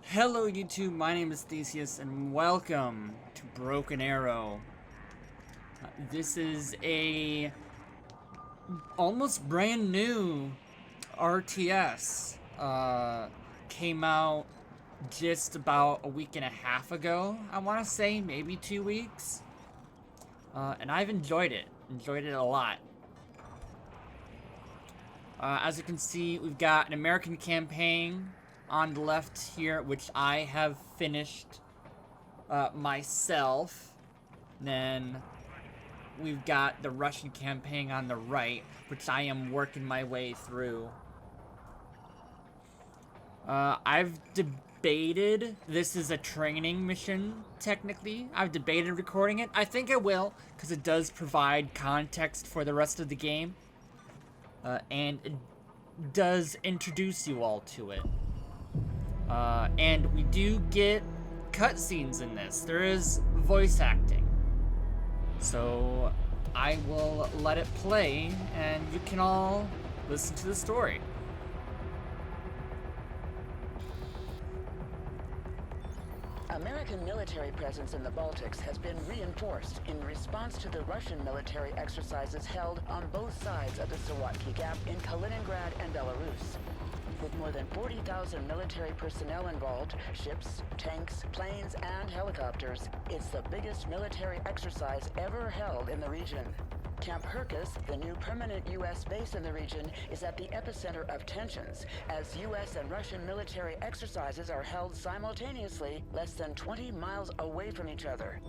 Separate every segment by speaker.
Speaker 1: Hello YouTube, my name is Theseus and welcome to Broken Arrow. This is a almost brand new RTS. Came out just about a week and a half ago, I want to say, maybe 2 weeks. And I've enjoyed it a lot. As you can see, we've got an American campaign on the left here, which I have finished myself. Then we've got the Russian campaign on the right, which I am working my way through. I've debated this is a training mission, technically. I've debated recording it. I think I will, because it does provide context for the rest of the game. And it does introduce you all to it. And we do get cutscenes in this. There is voice acting. So I will let it play and you can all listen to the story.
Speaker 2: American military presence in the Baltics has been reinforced in response to the Russian military exercises held on both sides of the Sawatki Gap in Kaliningrad and Belarus. With more than 40,000 military personnel involved, ships, tanks, planes, and helicopters, it's the biggest military exercise ever held in the region. Camp Herkus, the new permanent U.S. base in the region, is at the epicenter of tensions, as U.S. and Russian military exercises are held simultaneously less than 20 miles away from each other.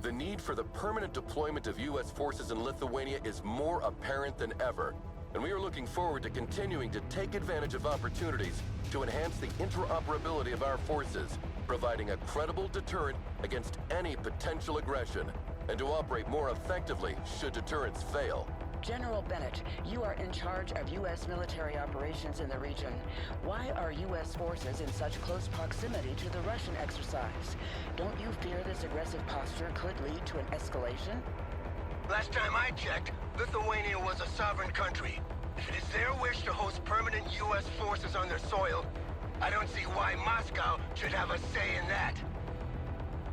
Speaker 3: The need for the permanent deployment of U.S. forces in Lithuania is more apparent than ever, and we are looking forward to continuing to take advantage of opportunities to enhance the interoperability of our forces, providing a credible deterrent against any potential aggression, and to operate more effectively should deterrence fail.
Speaker 2: General Bennett, you are in charge of U.S. military operations in the region. Why are U.S. forces in such close proximity to the Russian exercise? Don't you fear this aggressive posture could lead to an escalation?
Speaker 4: Last time I checked, Lithuania was a sovereign country. If it is their wish to host permanent U.S. forces on their soil, I don't see why Moscow should have a say in that.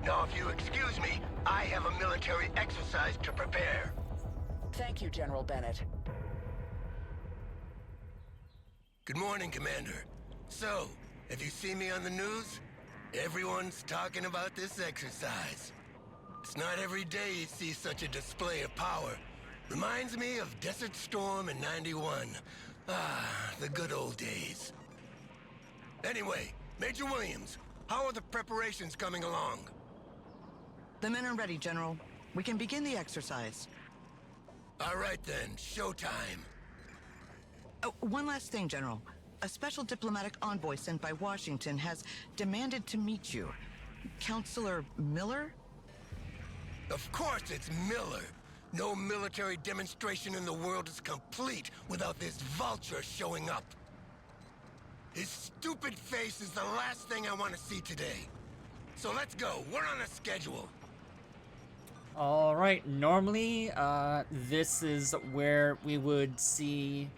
Speaker 4: Now, if you excuse me, I have a military exercise to prepare.
Speaker 2: Thank you, General Bennett.
Speaker 4: Good morning, Commander. So, have you seen me on the news? Everyone's talking about this exercise. It's not every day you see such a display of power. Reminds me of Desert Storm in '91. Ah, the good old days. Anyway, Major Williams, how are the preparations coming along?
Speaker 5: The men are ready, General. We can begin the exercise.
Speaker 4: All right then, showtime.
Speaker 5: Oh, one last thing, General. A special diplomatic envoy sent by Washington has demanded to meet you. Counselor Miller?
Speaker 4: Of course it's Miller. No military demonstration in the world is complete without this vulture showing up. His stupid face is the last thing I want to see today. So let's go. We're on a schedule.
Speaker 1: Alright, normally this is where we would see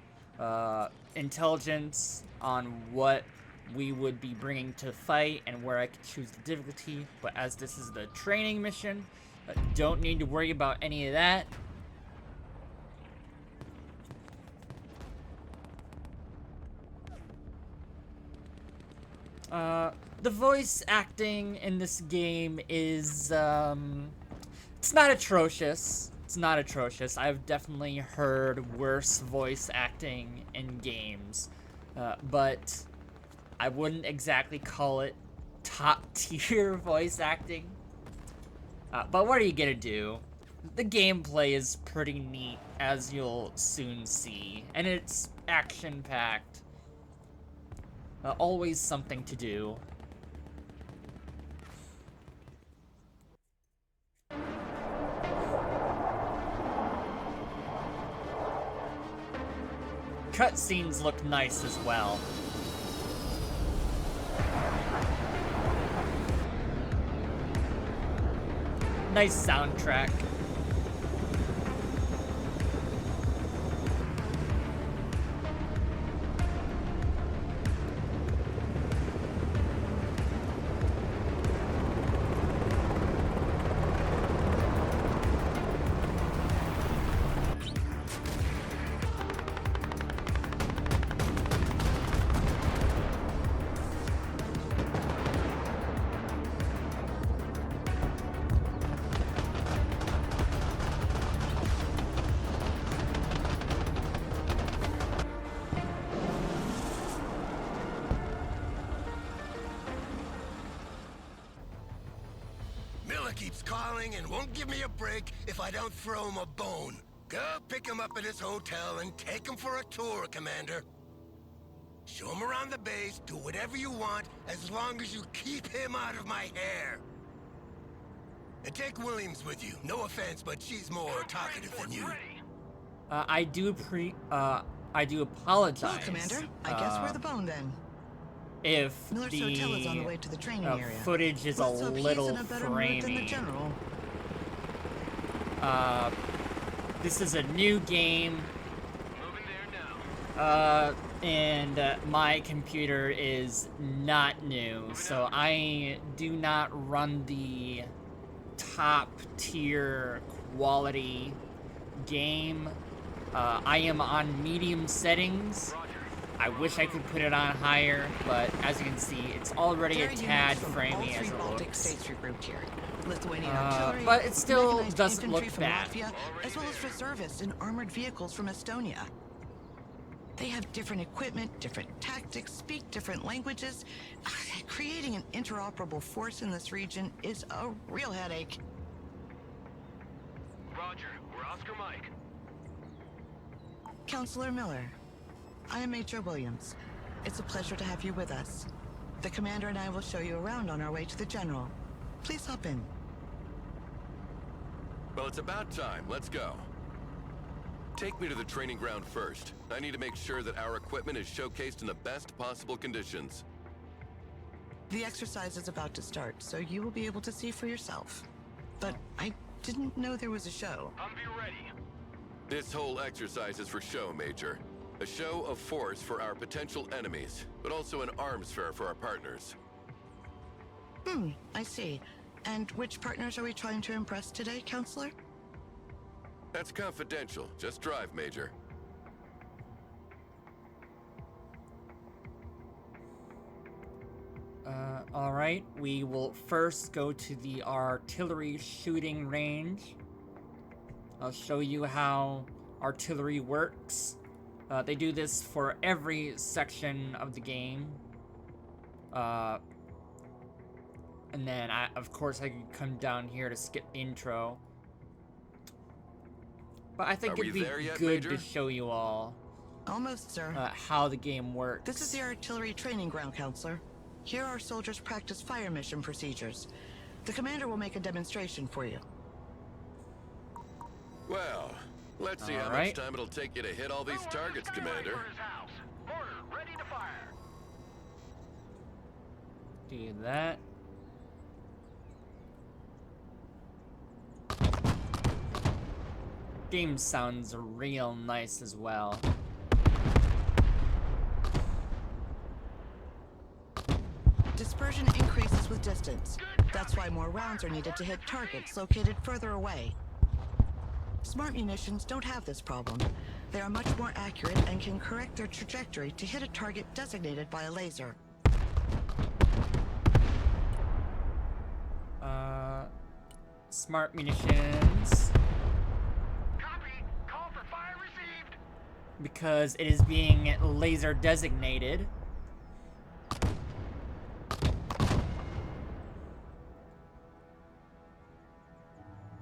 Speaker 1: intelligence on what we would be bringing to fight and where I could choose the difficulty, but as this is the training mission, don't need to worry about any of that. The voice acting in this game is, it's not atrocious. It's not atrocious. I've definitely heard worse voice acting in games, but I wouldn't exactly call it top-tier voice acting. But what are you gonna do? The gameplay is pretty neat, as you'll soon see, and it's action-packed. Always something to do. Cutscenes look nice as well. Nice soundtrack.
Speaker 4: keeps calling and won't give me a break if I don't throw him a bone. Go pick him up at his hotel and take him for a tour, Commander. Show him around the base, do whatever you want, as long as you keep him out of my hair. And take Williams with you. No offense, but she's more talkative than you.
Speaker 1: I do apologize.
Speaker 5: Well, Commander, I guess we're the bone then.
Speaker 1: If
Speaker 5: Miller's
Speaker 1: the
Speaker 5: hotel is on the way to the training area.
Speaker 1: footage is
Speaker 5: Let's
Speaker 1: a
Speaker 5: hope he's
Speaker 1: little
Speaker 5: in a better mood than the
Speaker 1: framey.
Speaker 5: general.
Speaker 1: This is a new game.
Speaker 6: Moving there now.
Speaker 1: And my computer is not new, so I do not run the top tier quality game. I am on medium settings. I wish I could put it on higher, but as you can see, it's already a tad framey as it
Speaker 5: Baltic
Speaker 1: looks.
Speaker 5: states regrouped here. Lithuanian artillery,
Speaker 1: But it still
Speaker 5: mechanized
Speaker 1: doesn't
Speaker 5: infantry
Speaker 1: look
Speaker 5: from
Speaker 1: bad.
Speaker 5: Latvia, as well as reservists and armored vehicles from Estonia. They have different equipment, different tactics, speak different languages. Creating an interoperable force in this region is a real headache.
Speaker 6: Roger, we're Oscar Mike.
Speaker 5: Counselor Miller, I am Major Williams. It's a pleasure to have you with us. The commander and I will show you around on our way to the general. Please hop in.
Speaker 3: Well, it's about time. Let's go. Take me to the training ground first. I need to make sure that our equipment is showcased in the best possible conditions.
Speaker 5: The exercise is about to start, so you will be able to see for yourself. But I didn't know there was a show.
Speaker 6: Humvee ready.
Speaker 3: This whole exercise is for show, Major. A show of force for our potential enemies, but also an arms fair for our partners.
Speaker 5: I see. And which partners are we trying to impress today, Counselor?
Speaker 3: That's confidential. Just drive, Major.
Speaker 1: Alright, we will first go to the artillery shooting range. I'll show you how artillery works. They do this for every section of the game. And then, of course, I can come down here to skip the intro. But I think
Speaker 3: Are we
Speaker 1: it'd be
Speaker 3: there yet,
Speaker 1: good
Speaker 3: Major?
Speaker 1: to show you all
Speaker 5: Almost, sir.
Speaker 1: how the game works.
Speaker 5: This is the artillery training ground, Counselor. Here our soldiers practice fire mission procedures. The commander will make a demonstration for you.
Speaker 3: Well, let's see how much
Speaker 1: Alright.
Speaker 3: time it'll take you to hit all these targets, Commander.
Speaker 6: For his house. Order, ready to fire.
Speaker 1: Do that. Game sounds real nice as well.
Speaker 5: Dispersion increases with distance. That's why more rounds are needed to hit targets located further away. Smart munitions don't have this problem. They are much more accurate and can correct their trajectory to hit a target designated by a laser.
Speaker 1: Smart munitions.
Speaker 6: Copy. Call for fire received.
Speaker 1: Because it is being laser designated.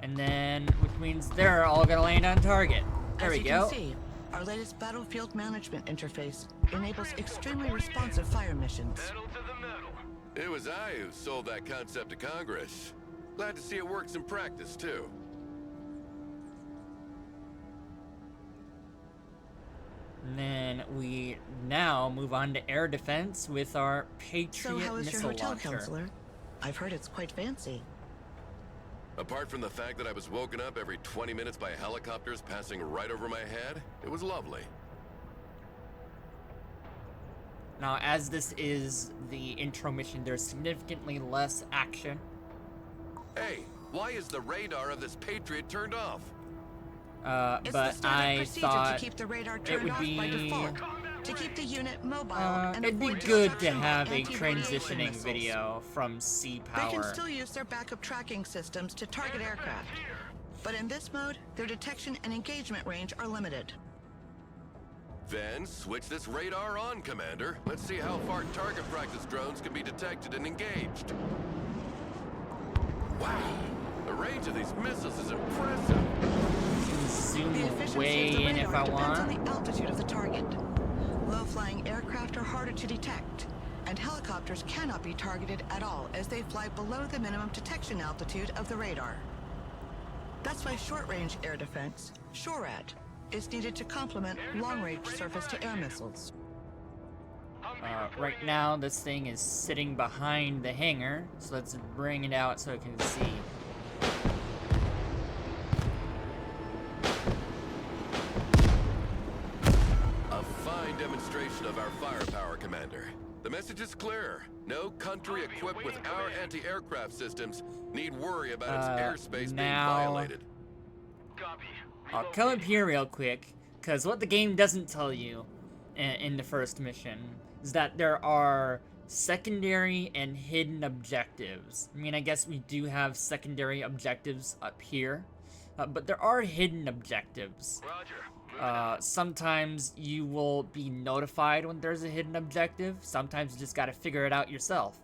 Speaker 1: And then, which means they're all gonna land on target. There
Speaker 5: As
Speaker 1: we
Speaker 5: you
Speaker 1: go.
Speaker 5: can see, our latest battlefield management interface enables extremely responsive fire missions.
Speaker 6: Pedal to the metal.
Speaker 3: It was I who sold that concept to Congress. Glad to see it works in practice, too.
Speaker 1: And then we now move on to air defense with our
Speaker 5: So
Speaker 1: Patriot
Speaker 5: how is your
Speaker 1: missile
Speaker 5: hotel,
Speaker 1: launcher.
Speaker 5: Counselor? I've heard it's quite fancy.
Speaker 3: Apart from the fact that I was woken up every 20 minutes by helicopters passing right over my head, it was lovely.
Speaker 1: Now, as this is the intro mission, there's significantly less action.
Speaker 3: Hey, why is the radar of this Patriot turned off?
Speaker 5: It's the
Speaker 1: But
Speaker 5: standard
Speaker 1: I
Speaker 5: procedure
Speaker 1: thought
Speaker 5: to keep the radar
Speaker 1: it
Speaker 5: turned
Speaker 1: would
Speaker 5: off by
Speaker 1: be
Speaker 5: default. To keep the unit mobile and
Speaker 1: it'd be
Speaker 5: avoid
Speaker 1: good to
Speaker 5: destruction by
Speaker 1: have a
Speaker 5: anti-radiation
Speaker 1: transitioning
Speaker 5: missiles.
Speaker 1: video from sea
Speaker 5: They can
Speaker 1: power.
Speaker 5: still use their backup tracking systems to target aircraft. But in this mode, their detection and engagement range are limited.
Speaker 3: Then switch this radar on, Commander. Let's see how far target practice drones can be detected and engaged. Wow, The range of these missiles is impressive.
Speaker 1: Zoom
Speaker 5: The efficiency
Speaker 1: way
Speaker 5: of the
Speaker 1: in if
Speaker 5: radar
Speaker 1: I
Speaker 5: depends on
Speaker 1: want.
Speaker 5: the altitude of the target. Low-flying aircraft are harder to detect, and helicopters cannot be targeted at all as they fly below the minimum detection altitude of the radar. That's why short-range air defense, SHORAD, is needed to complement long-range surface-to-air missiles.
Speaker 1: Right now, this thing is sitting behind the hangar, so let's bring it out so it can see.
Speaker 3: A fine demonstration of our firepower, Commander. The message is clear. No country equipped with our anti-aircraft systems need worry about its airspace being
Speaker 1: now-
Speaker 3: violated.
Speaker 6: Copy.
Speaker 1: I'll come up here real quick, because what the game doesn't tell you in the first mission is that there are secondary and hidden objectives. I mean, I guess we do have secondary objectives up here, but there are hidden objectives.
Speaker 6: Roger.
Speaker 1: Sometimes you will be notified when there's a hidden objective. Sometimes you just gotta figure it out yourself.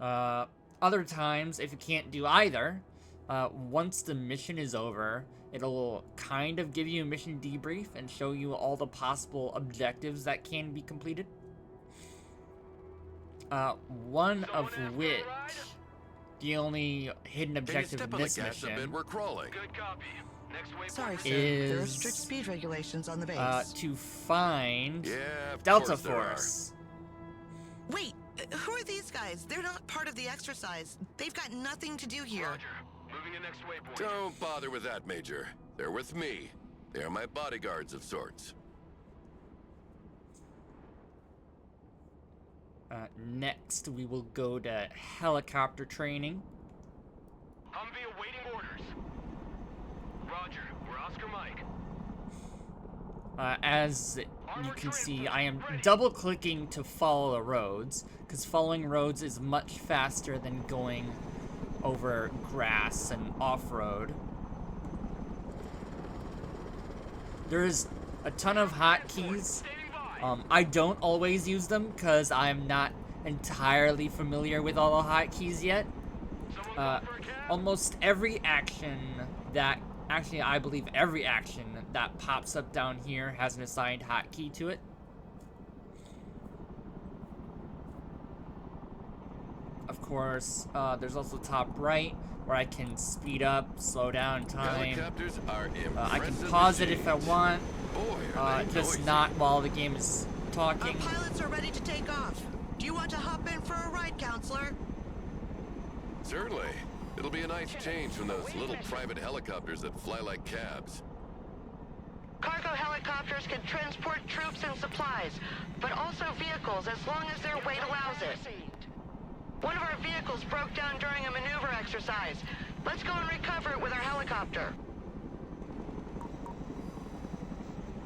Speaker 1: Other times, if you can't do either, once the mission is over, it'll kind of give you a mission debrief and show you all the possible objectives that can be completed. One of which, the only hidden
Speaker 3: Can you
Speaker 1: objective
Speaker 3: step
Speaker 1: in
Speaker 3: on the
Speaker 1: this
Speaker 3: gas a bit?
Speaker 1: mission
Speaker 3: We're crawling.
Speaker 6: Good copy. Next waypoint.
Speaker 5: Sorry, sir.
Speaker 1: Is-
Speaker 5: There are strict speed regulations on the base.
Speaker 1: to find
Speaker 3: Yeah, of
Speaker 1: Delta
Speaker 3: course there are.
Speaker 1: Force.
Speaker 5: Wait, who are these guys? They're not part of the exercise. They've got nothing to do here.
Speaker 6: Roger. Moving to next waypoint.
Speaker 3: Don't bother with that, Major. They're with me. They are my bodyguards of sorts.
Speaker 1: Next, we will go to helicopter training.
Speaker 6: Humvee awaiting orders. Roger. We're Oscar Mike.
Speaker 1: As you can see, I am double clicking to follow the roads, because following roads is much faster than going over grass and off-road. There's a ton of hotkeys.
Speaker 6: Standing by.
Speaker 1: I don't always use them because I'm not entirely familiar with all the hotkeys yet.
Speaker 6: Someone going for a cab?
Speaker 1: Almost every action that, actually I believe every action that pops up down here has an assigned hotkey to it. Of course, there's also top right where I can speed up, slow down time.
Speaker 3: Helicopters are impressive.
Speaker 1: I can pause it if I
Speaker 3: machines.
Speaker 1: want,
Speaker 3: Boy, are they
Speaker 1: just
Speaker 3: noisy.
Speaker 1: not while the game is
Speaker 5: Our
Speaker 1: talking.
Speaker 5: pilots are ready to take off. Do you want to hop in for a ride, counselor?
Speaker 3: Certainly. It'll be a nice change from those little private helicopters that fly like cabs.
Speaker 5: Cargo helicopters can transport troops and supplies, but also vehicles as long as their weight allows it. One of our vehicles broke down during a maneuver exercise. Let's go and recover it with our helicopter.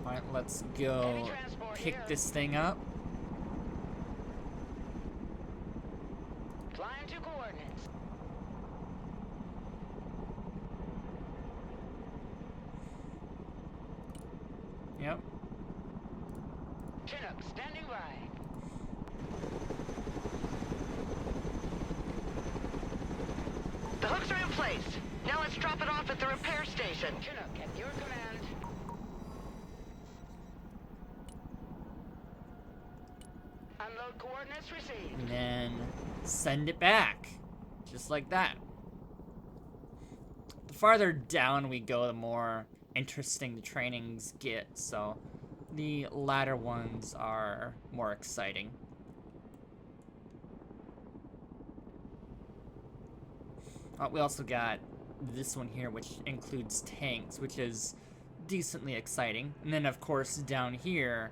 Speaker 1: Alright, let's go pick this thing up.
Speaker 2: Flying to coordinates.
Speaker 1: Yep.
Speaker 2: Chinook, standing by.
Speaker 5: The hooks are in place. Now let's drop it off at the repair station.
Speaker 2: Chinook, at your command. Unload coordinates received.
Speaker 1: And then send it back. Just like that. The farther down we go, the more interesting the trainings get, so the latter ones are more exciting. We also got this one here, which includes tanks, which is decently exciting. And then, of course, down here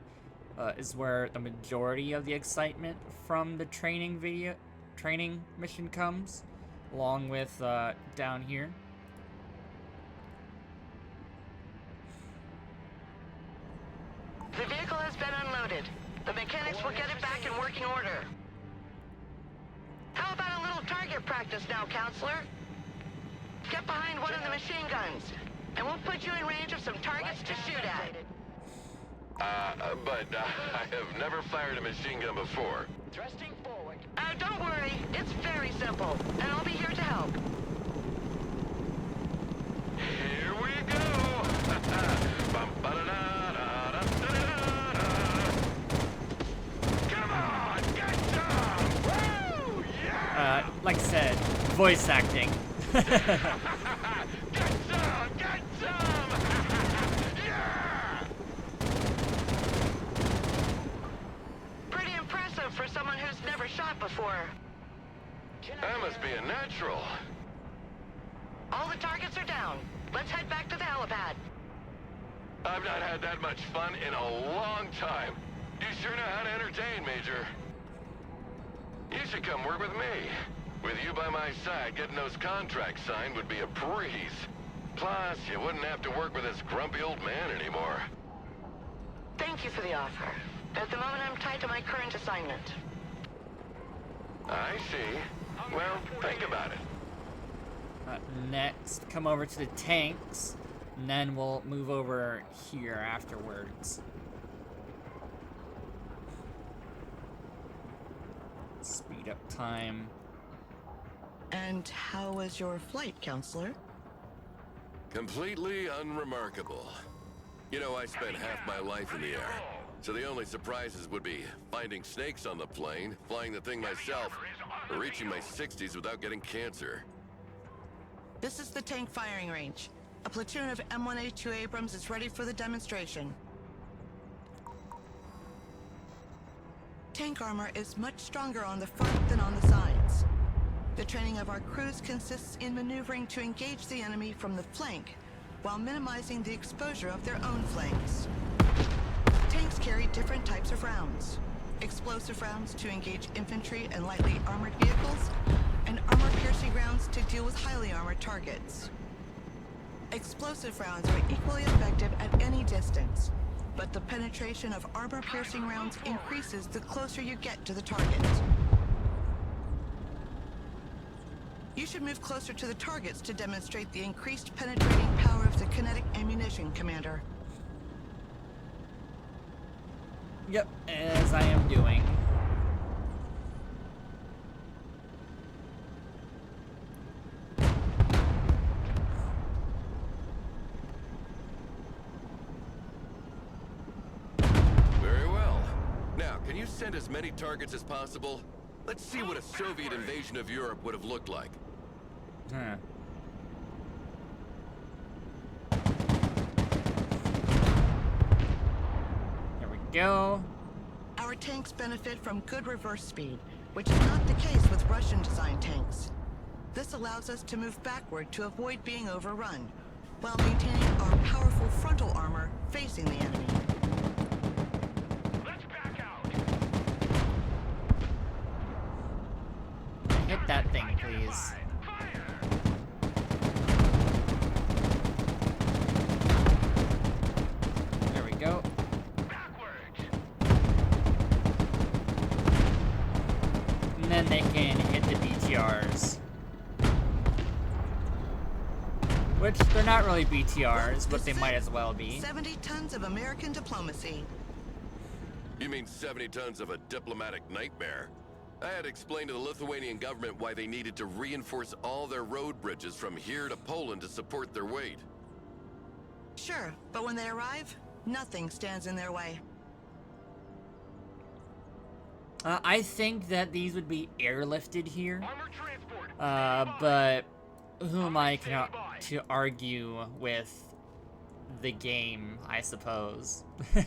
Speaker 1: is where the majority of the excitement from the training mission comes, along with down here.
Speaker 5: The vehicle has been unloaded. The mechanics will get it back in working order. How about a little target practice now, counselor? Get behind one of the machine guns, and we'll put you in range of some targets to shoot at.
Speaker 3: But I have never fired a machine gun before.
Speaker 2: Thrusting forward.
Speaker 5: Don't worry, it's very simple, and I'll be here to help.
Speaker 3: Here we go!
Speaker 6: Come on, get some! Woo! Yeah!
Speaker 1: Like I said, voice acting.
Speaker 6: Get some! Get some! Yeah!
Speaker 5: Pretty impressive for someone who's never shot before.
Speaker 3: That must be a natural.
Speaker 5: All the targets are down. Let's head back to the helipad.
Speaker 3: I've not had that much fun in a long time. You sure know how to entertain, Major. You should come work with me. With you by my side, getting those contracts signed would be a breeze. Plus, you wouldn't have to work with this grumpy old man anymore.
Speaker 5: Thank you for the offer. At the moment, I'm tied to my current assignment.
Speaker 3: I see. Well, think about it.
Speaker 1: Next, come over to the tanks, and then we'll move over here afterwards. Speed up time.
Speaker 5: And how was your flight, Counselor?
Speaker 3: Completely unremarkable. You know, I spent half my life in the air, so the only surprises would be finding snakes on the plane, flying the thing myself, or reaching my 60s without getting cancer.
Speaker 5: This is the tank firing range. A platoon of M1A2 Abrams is ready for the demonstration. Tank armor is much stronger on the front than on the sides. The training of our crews consists in maneuvering to engage the enemy from the flank, while minimizing the exposure of their own flanks. Tanks carry different types of rounds. Explosive rounds to engage infantry and lightly armored vehicles, and armor-piercing rounds to deal with highly armored targets. Explosive rounds are equally effective at any distance, but the penetration of armor-piercing rounds increases the closer you get to the target. You should move closer to the targets to demonstrate the increased penetrating power of the kinetic ammunition, Commander.
Speaker 1: Yep, as I am doing.
Speaker 3: Very well. Now, can you send as many targets as possible? Let's see what a Soviet invasion of Europe would have looked like.
Speaker 1: Huh. There we go.
Speaker 5: Our tanks benefit from good reverse speed, which is not the case with Russian-designed tanks. This allows us to move backward to avoid being overrun, while maintaining our powerful frontal armor facing the enemy.
Speaker 6: Let's back out!
Speaker 1: Hit that thing, please.
Speaker 6: Fire!
Speaker 1: There we go.
Speaker 6: Backwards!
Speaker 1: And then they can hit the BTRs. Which, they're not really BTRs, but they might as well be.
Speaker 5: 70 tons of American diplomacy.
Speaker 3: You mean 70 tons of a diplomatic nightmare? I had to explain to the Lithuanian government why they needed to reinforce all their road bridges from here to Poland to support their weight.
Speaker 5: Sure, but when they arrive, nothing stands in their way.
Speaker 1: I think that these would be airlifted here.
Speaker 6: Armor transport!
Speaker 1: But who am I to argue with the game, I suppose?
Speaker 6: Humvee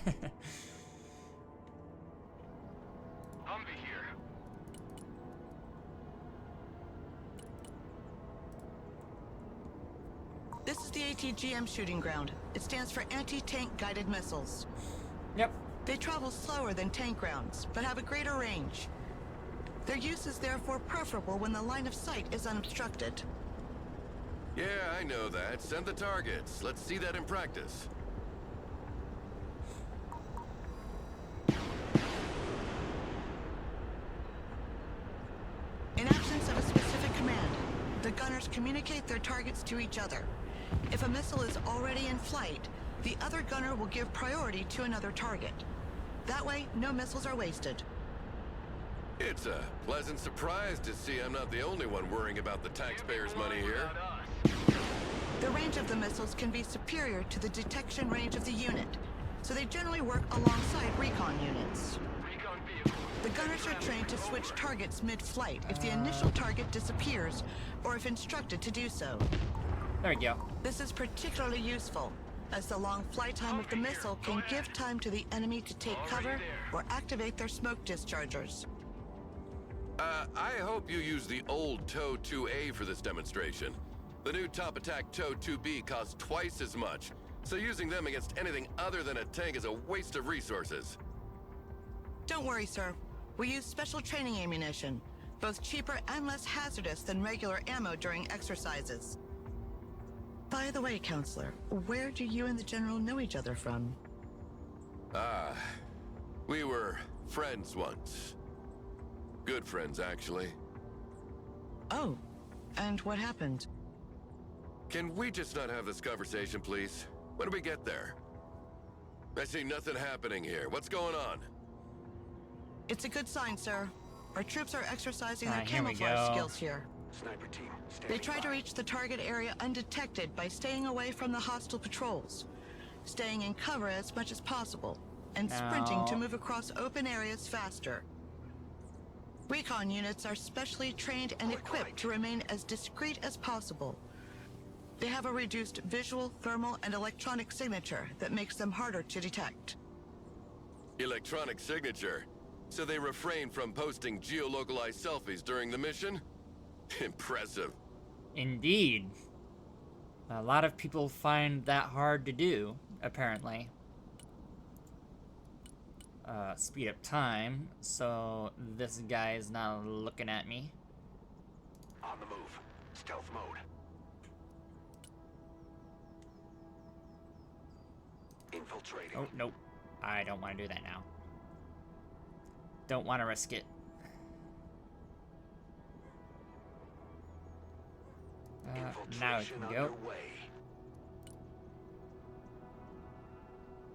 Speaker 6: here.
Speaker 5: This is the ATGM shooting ground. It stands for Anti-Tank Guided Missiles.
Speaker 1: Yep.
Speaker 5: They travel slower than tank rounds, but have a greater range. Their use is therefore preferable when the line of sight is unobstructed.
Speaker 3: Yeah, I know that. Send the targets. Let's see that in practice.
Speaker 5: In absence of a specific command, the gunners communicate their targets to each other. If a missile is already in flight, The other gunner will give priority to another target. That way, no missiles are wasted.
Speaker 3: It's a pleasant surprise to see I'm not the only one worrying about the taxpayers' money here.
Speaker 5: The range of the missiles can be superior to the detection range of the unit, so they generally work alongside recon units. The gunners are trained to switch targets mid-flight if the initial target disappears or if instructed to do so.
Speaker 1: There we go.
Speaker 5: This is particularly useful, as the long flight time of the missile can give time to the enemy to take cover or activate their smoke dischargers.
Speaker 3: I hope you use the old TOW 2A for this demonstration. The new Top Attack TOW 2B costs twice as much, so using them against anything other than a tank is a waste of resources.
Speaker 5: Don't worry, sir. We use special training ammunition, both cheaper and less hazardous than regular ammo during exercises. By the way, Counselor, where do you and the General know each other from?
Speaker 3: We were friends once. Good friends, actually.
Speaker 5: Oh, and what happened?
Speaker 3: Can we just not have this conversation, please? When do we get there? I see nothing happening here. What's going on?
Speaker 5: It's a good sign, sir. Our troops are exercising their
Speaker 1: Here we
Speaker 5: camouflage
Speaker 1: go.
Speaker 5: skills here.
Speaker 6: Sniper team,
Speaker 5: They try to reach the target area undetected by staying away from the hostile patrols, staying in cover as much as possible, and sprinting to
Speaker 1: Now-
Speaker 5: move across open areas faster. Recon units are specially trained and equipped to remain as discreet as possible. They have a reduced visual, thermal, and electronic signature that makes them harder to detect.
Speaker 3: Electronic signature. So they refrain from posting geolocalized selfies during the mission? Impressive.
Speaker 1: Indeed. A lot of people find that hard to do, apparently. Speed up time, so this guy is not looking at me.
Speaker 6: on the move. Stealth mode. Infiltrating.
Speaker 1: Oh, nope. I don't want to do that now. Don't want to risk it. Now we can go.
Speaker 6: Underway.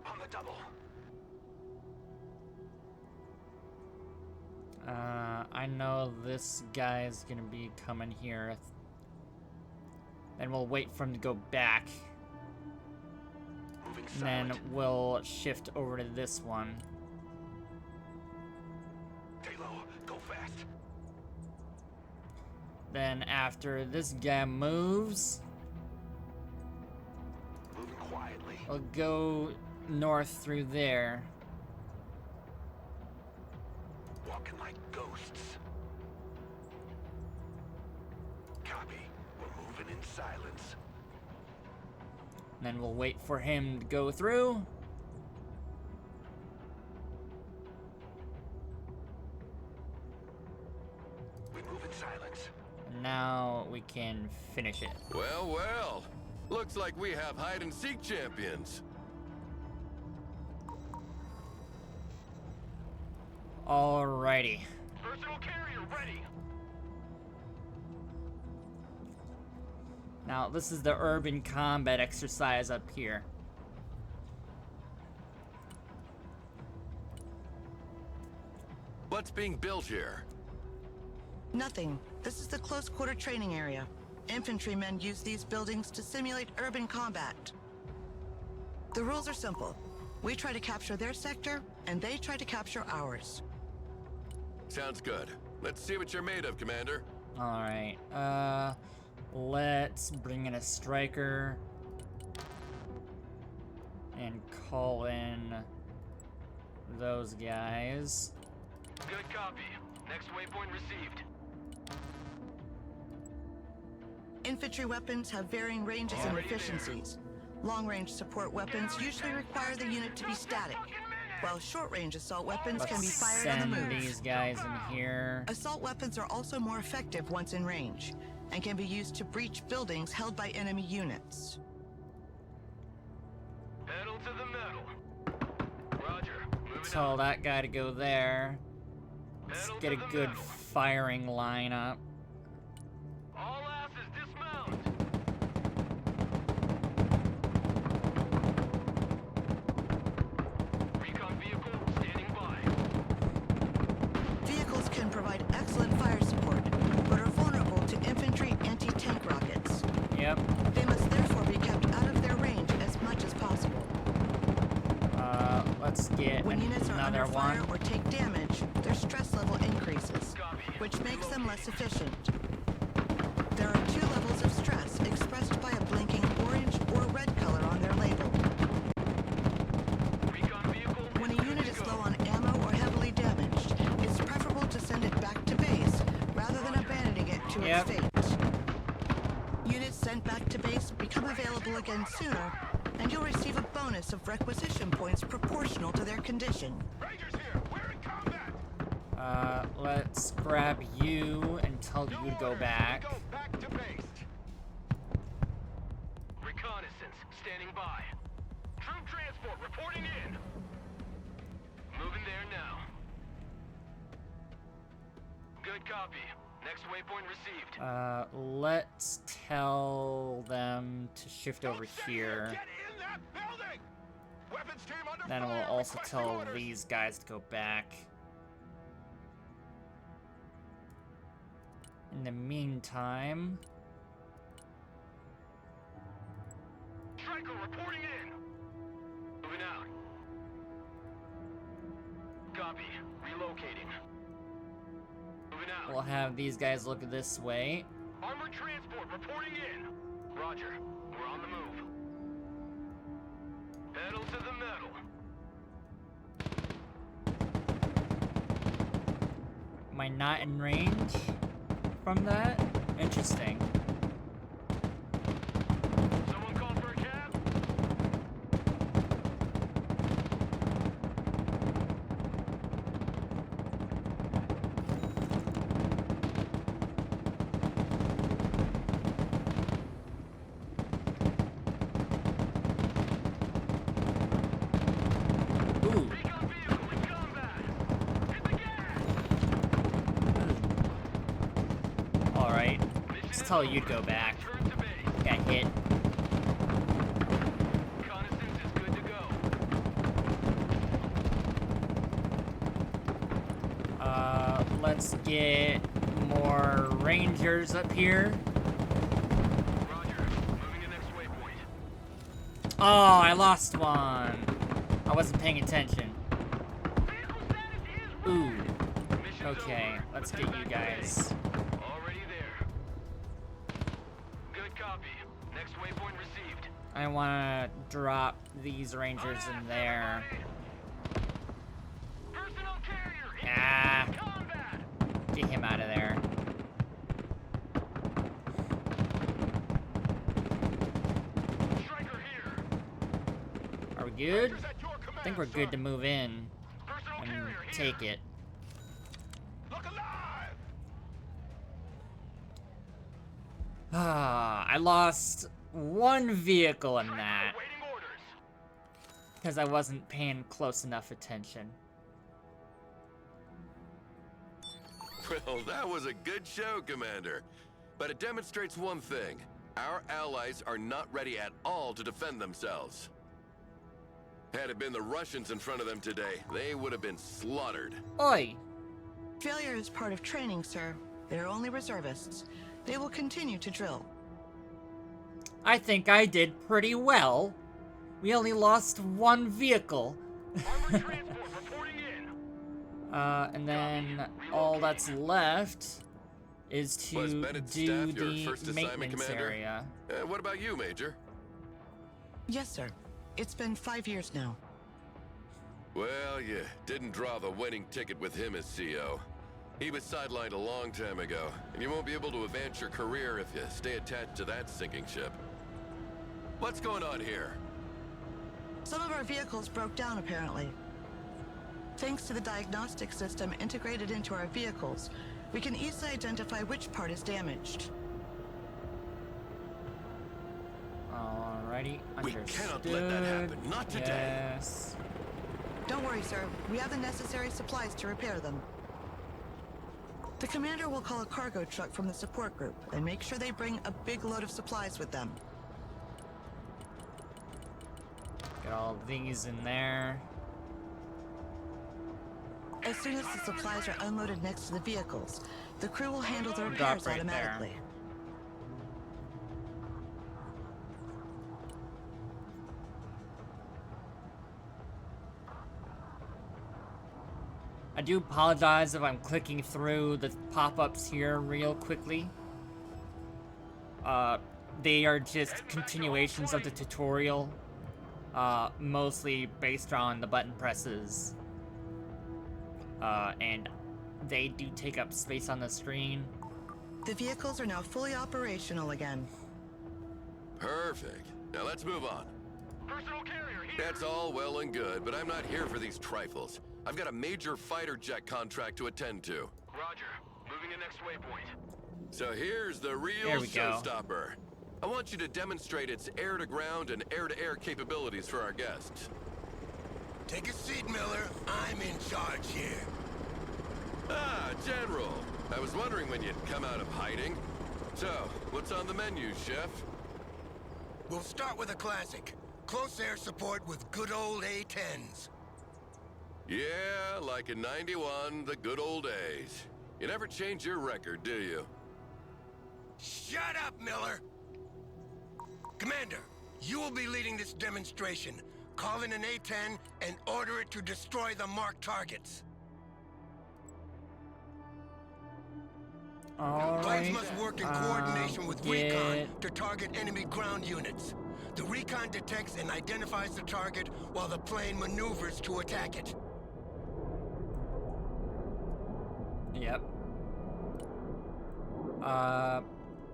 Speaker 6: On the double.
Speaker 1: I know this guy's gonna be coming here. Then we'll wait for him to go back.
Speaker 6: Moving
Speaker 1: And then
Speaker 6: silent.
Speaker 1: we'll shift over to this one.
Speaker 6: Stay low. Go fast.
Speaker 1: Then after this guy moves,
Speaker 6: Moving quietly.
Speaker 1: we'll go north through there.
Speaker 6: Walking like ghosts. Copy. We're moving in silence.
Speaker 1: And then we'll wait for him to go through.
Speaker 6: We move in silence.
Speaker 1: And now we can finish it.
Speaker 3: Well, well. Looks like we have hide-and-seek champions.
Speaker 1: Alrighty.
Speaker 6: Personal carrier ready.
Speaker 1: Now this is the urban combat exercise up here.
Speaker 3: What's being built here?
Speaker 5: Nothing. This is the close quarter training area. Infantrymen use these buildings to simulate urban combat. The rules are simple. We try to capture their sector, and they try to capture ours.
Speaker 3: Sounds good. Let's see what you're made of, Commander.
Speaker 1: Alright, let's bring in a striker. And call in those guys.
Speaker 6: Good copy. Next waypoint received.
Speaker 5: Infantry weapons have varying ranges and efficiencies. Long-range support weapons usually require the unit to be static, while short-range assault weapons can be
Speaker 1: Let's
Speaker 5: fired on the
Speaker 1: send
Speaker 5: move.
Speaker 1: these guys in here.
Speaker 5: Assault weapons are also more effective once in range, and can be used to breach buildings held by enemy units.
Speaker 6: Pedal to the metal. Roger. Moving
Speaker 1: Tell
Speaker 6: on.
Speaker 1: that guy to go there. Let's
Speaker 6: Pedal
Speaker 1: get a
Speaker 6: to the
Speaker 1: good
Speaker 6: metal.
Speaker 1: firing lineup.
Speaker 6: All asses dismount.
Speaker 1: there
Speaker 5: fire
Speaker 1: one.
Speaker 5: or take damage, their stress level increases, which makes them less efficient. There are 2 levels of stress expressed by a blinking orange or red color on their label. When a unit is low on ammo or heavily damaged, it's preferable to send it back to base rather than abandoning it to its fate. Units sent back to base become available again sooner, and you'll receive a bonus of requisition points proportional to their condition.
Speaker 6: Rangers here. We're in combat.
Speaker 1: Let's grab you and tell you to go back.
Speaker 6: Go back to base. Reconnaissance standing by. Troop transport reporting in. Moving there now. Good copy. Next waypoint received.
Speaker 1: Let's tell them to shift over here.
Speaker 6: Get in that building. Weapons team under
Speaker 1: Then we'll
Speaker 6: fire.
Speaker 1: also
Speaker 6: Requesting
Speaker 1: tell
Speaker 6: orders.
Speaker 1: these guys to go back. In the meantime,
Speaker 6: Striker reporting in. Moving out. Copy. Relocating. Moving out.
Speaker 1: we'll have these guys look this way.
Speaker 6: Armored transport reporting in. Roger. We're on the move. Pedal to the metal.
Speaker 1: Am I not in range from that? Interesting.
Speaker 6: Someone call for a cab?
Speaker 1: Ooh.
Speaker 6: Recon vehicle in combat. Hit the gas.
Speaker 1: Alright. Let's tell you to go back.
Speaker 6: Turn to base.
Speaker 1: Got hit.
Speaker 6: Reconnaissance is good to go.
Speaker 1: Let's get more rangers up here.
Speaker 6: Roger. Moving to next waypoint.
Speaker 1: Oh, I lost one. I wasn't paying attention.
Speaker 6: Vehicle status is
Speaker 1: Ooh.
Speaker 6: Mission's
Speaker 1: Okay,
Speaker 6: over.
Speaker 1: let's
Speaker 6: Head
Speaker 1: get
Speaker 6: back
Speaker 1: you
Speaker 6: to
Speaker 1: guys.
Speaker 6: base. Already there. Good copy. Next waypoint received.
Speaker 1: I want to drop these rangers in there.
Speaker 6: Personal carrier in
Speaker 1: Ah.
Speaker 6: combat.
Speaker 1: Get him out of there.
Speaker 6: Striker here.
Speaker 1: Are we good?
Speaker 6: Rangers at your command,
Speaker 1: I think we're good to move in
Speaker 6: Personal
Speaker 1: and
Speaker 6: carrier
Speaker 1: take
Speaker 6: here.
Speaker 1: it.
Speaker 6: Look alive.
Speaker 1: I lost one vehicle in
Speaker 6: Striker
Speaker 1: that
Speaker 6: awaiting orders.
Speaker 1: because I wasn't paying close enough attention.
Speaker 3: Well, that was a good show, Commander. But it demonstrates one thing. Our allies are not ready at all to defend themselves. Had it been the Russians in front of them today, they would have been slaughtered.
Speaker 1: Oi!
Speaker 5: Failure is part of training, sir. They're only reservists. They will continue to drill.
Speaker 1: I think I did pretty well. We only lost one vehicle.
Speaker 6: Armored transport reporting in.
Speaker 1: And then all that's left is
Speaker 3: Was
Speaker 1: to
Speaker 3: Bennett's
Speaker 1: do
Speaker 3: staff your
Speaker 1: the
Speaker 3: first assignment,
Speaker 1: maintenance
Speaker 3: Commander?
Speaker 1: area.
Speaker 3: What about you, Major?
Speaker 5: Yes, sir. It's been 5 years now.
Speaker 3: Well, you didn't draw the winning ticket with him as CO. He was sidelined a long time ago, and you won't be able to advance your career if you stay attached to that sinking ship. What's going on here?
Speaker 5: Some of our vehicles broke down, apparently. Thanks to the diagnostic system integrated into our vehicles, we can easily identify which part is damaged.
Speaker 1: Alrighty,
Speaker 3: We
Speaker 1: understood.
Speaker 3: cannot let that happen. Not today.
Speaker 1: Yes.
Speaker 5: Don't worry, sir. We have the necessary supplies to repair them. The commander will call a cargo truck from the support group and make sure they bring a big load of supplies with them.
Speaker 1: Get all these in there.
Speaker 5: As soon as the supplies are unloaded next to the vehicles, the crew will handle the
Speaker 1: Drop
Speaker 5: repairs
Speaker 1: right there.
Speaker 5: automatically.
Speaker 1: do apologize if I'm clicking through the pop-ups here real quickly. They are just continuations of the tutorial, mostly based on the button presses. And they do take up space on the screen.
Speaker 5: The vehicles are now fully operational again.
Speaker 3: Perfect. Now let's move on.
Speaker 6: Personal carrier here.
Speaker 3: That's all well and good, but I'm not here for these trifles. I've got a major fighter jet contract to attend to.
Speaker 6: Roger. Moving to next waypoint.
Speaker 3: So here's the
Speaker 1: There
Speaker 3: real
Speaker 1: we go.
Speaker 3: showstopper. I want you to demonstrate its air-to-ground and air-to-air capabilities for our guests.
Speaker 4: Take a seat, Miller. I'm in charge here.
Speaker 3: Ah, General. I was wondering when you'd come out of hiding. So, what's on the menu, Chef?
Speaker 4: We'll start with a classic. Close air support with good old A-10s.
Speaker 3: Yeah, like in '91, the good old days. You never change your record, do you?
Speaker 4: Shut up, Miller! Commander, you will be leading this demonstration. Call in an A-10 and order it to destroy the marked targets. Planes
Speaker 1: Alright.
Speaker 4: must work in coordination with recon to target enemy ground units. The recon detects and identifies the target while the plane maneuvers to attack it.
Speaker 1: Yep.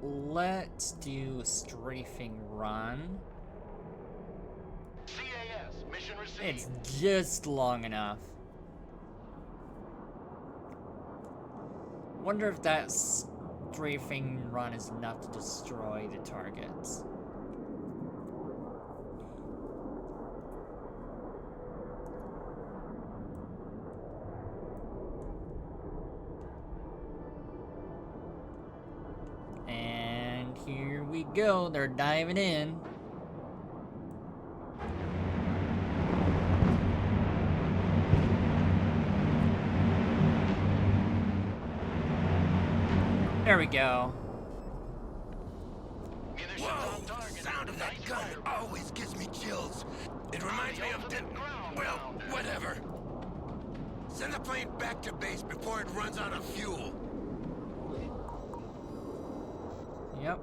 Speaker 1: Let's do strafing run.
Speaker 6: CAS. Mission received.
Speaker 1: It's just long enough. Wonder if that strafing run is enough to destroy the targets. And here we go, they're diving in. There we go.
Speaker 6: Munitions on
Speaker 4: Whoa! The
Speaker 6: target.
Speaker 4: sound of that
Speaker 6: Nice
Speaker 4: gun
Speaker 6: fire.
Speaker 4: always gives me chills. It reminds me of well, whatever. Send the plane back to base before it runs out of fuel.
Speaker 1: Yep.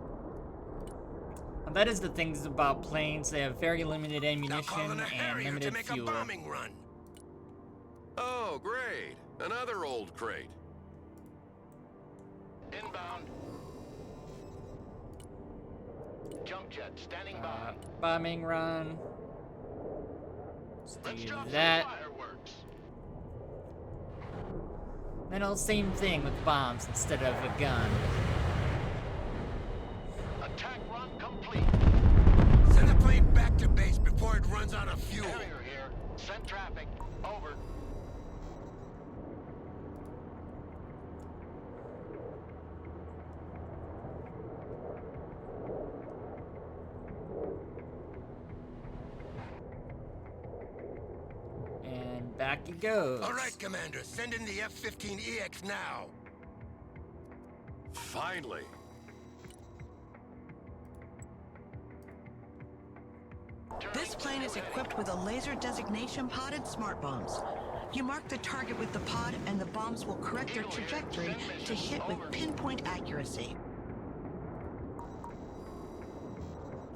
Speaker 1: And that is the things about planes. They have very limited
Speaker 4: Now
Speaker 1: ammunition
Speaker 4: call in a
Speaker 1: and
Speaker 4: Harrier to
Speaker 1: limited
Speaker 4: make
Speaker 1: fuel.
Speaker 4: a bombing run.
Speaker 3: Oh, great. Another old crate.
Speaker 6: Inbound. Jump jet standing by.
Speaker 1: Bombing run. Let's
Speaker 6: Let's
Speaker 1: do
Speaker 6: drop
Speaker 1: that.
Speaker 6: some fireworks.
Speaker 1: Then all same thing with bombs instead of a gun.
Speaker 6: Attack run complete.
Speaker 4: Send the plane back to base before it runs out of fuel.
Speaker 6: Carrier here. Send traffic. Over.
Speaker 1: And back it goes.
Speaker 4: All right, Commander, send in the F-15EX now.
Speaker 3: Finally.
Speaker 5: This plane is equipped with a laser designation podded smart bombs. You mark the target with the pod and the bombs will correct their trajectory to hit with pinpoint accuracy.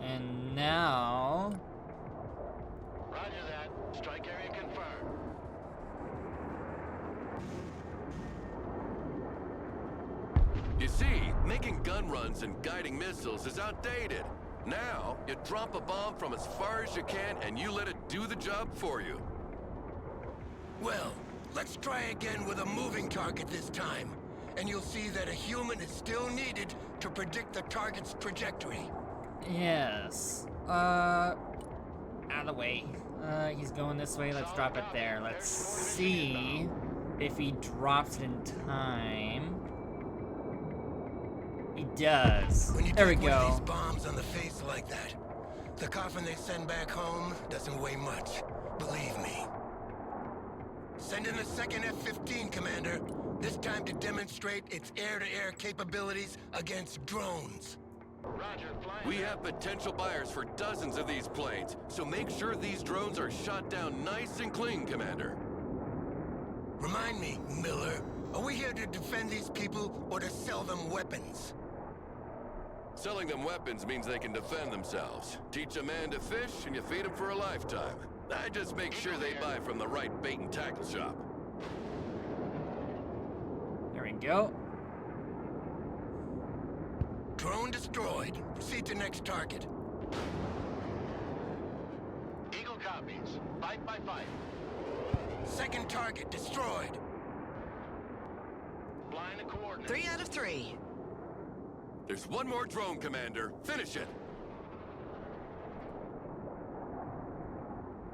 Speaker 1: And now...
Speaker 6: Roger that. Strike area confirmed.
Speaker 3: You see, making gun runs and guiding missiles is outdated. Now, you drop a bomb from as far as you can and you let it do the job for you.
Speaker 4: Well, let's try again with a moving target this time. And you'll see that a human is still needed to predict the target's trajectory.
Speaker 1: Yes. Out of the way. He's going this way. Let's drop it there. Let's see if he drops it in time. He does.
Speaker 4: When you
Speaker 1: There we
Speaker 4: take one of
Speaker 1: go.
Speaker 4: these bombs on the face like that, the coffin they send back home doesn't weigh much. Believe me. Send in the second F-15, Commander. This time to demonstrate its air-to-air capabilities against drones.
Speaker 6: Roger, flying.
Speaker 3: We have potential buyers for dozens of these planes, so make sure these drones are shot down nice and clean, Commander.
Speaker 4: Remind me, Miller, are we here to defend these people or to sell them weapons?
Speaker 3: Selling them weapons means they can defend themselves. Teach a man to fish and you feed him for a lifetime. I just make sure they buy from the right bait and tackle shop.
Speaker 1: There we go.
Speaker 4: Drone destroyed. Proceed to next target.
Speaker 6: Eagle copies. 5 by 5.
Speaker 4: Second target destroyed.
Speaker 6: Flying the coordinates.
Speaker 5: 3 out of 3.
Speaker 3: There's one more drone, Commander. Finish it.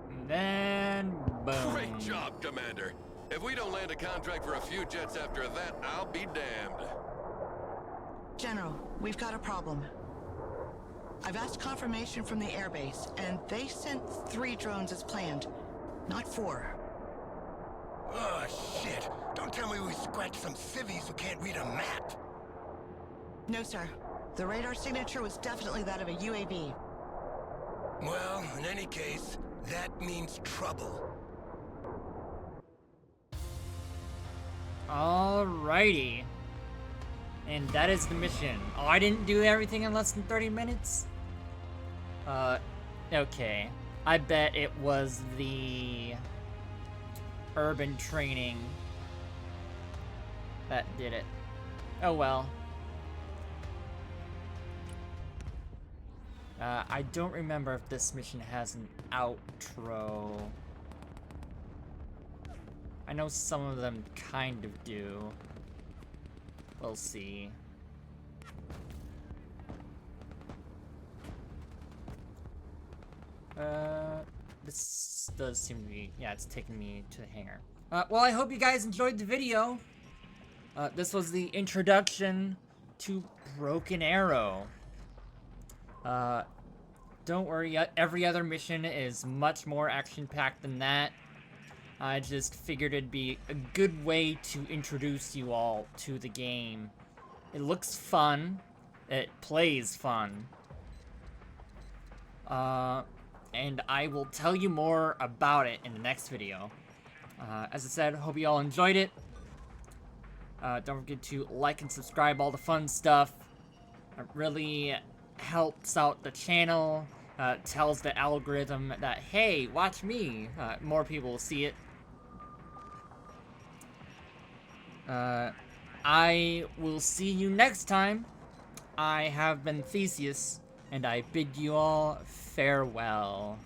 Speaker 1: And then, boom.
Speaker 3: Great job, Commander. If we don't land a contract for a few jets after that, I'll be damned.
Speaker 5: General, we've got a problem. I've asked confirmation from the airbase, and they sent 3 drones as planned, not 4.
Speaker 4: Oh, shit. Don't tell me we scratched some civvies who can't read a map.
Speaker 5: No, sir. The radar signature was definitely that of a UAV.
Speaker 4: Well, in any case, that means trouble.
Speaker 1: Alrighty. And that is the mission. Oh, I didn't do everything in less than 30 minutes? Okay. I bet it was the urban training that did it. Oh well. I don't remember if this mission has an outro. I know some of them kind of do. We'll see. This does seem to be, yeah, it's taking me to the hangar. Well, I hope you guys enjoyed the video. This was the introduction to Broken Arrow. Don't worry, every other mission is much more action-packed than that. I just figured it'd be a good way to introduce you all to the game. It looks fun. It plays fun. And I will tell you more about it in the next video. As I said, hope you all enjoyed it. Don't forget to like and subscribe, all the fun stuff. It really helps out the channel. Tells the algorithm that, hey, watch me. More people will see it. I will see you next time. I have been Theseus, and I bid you all farewell.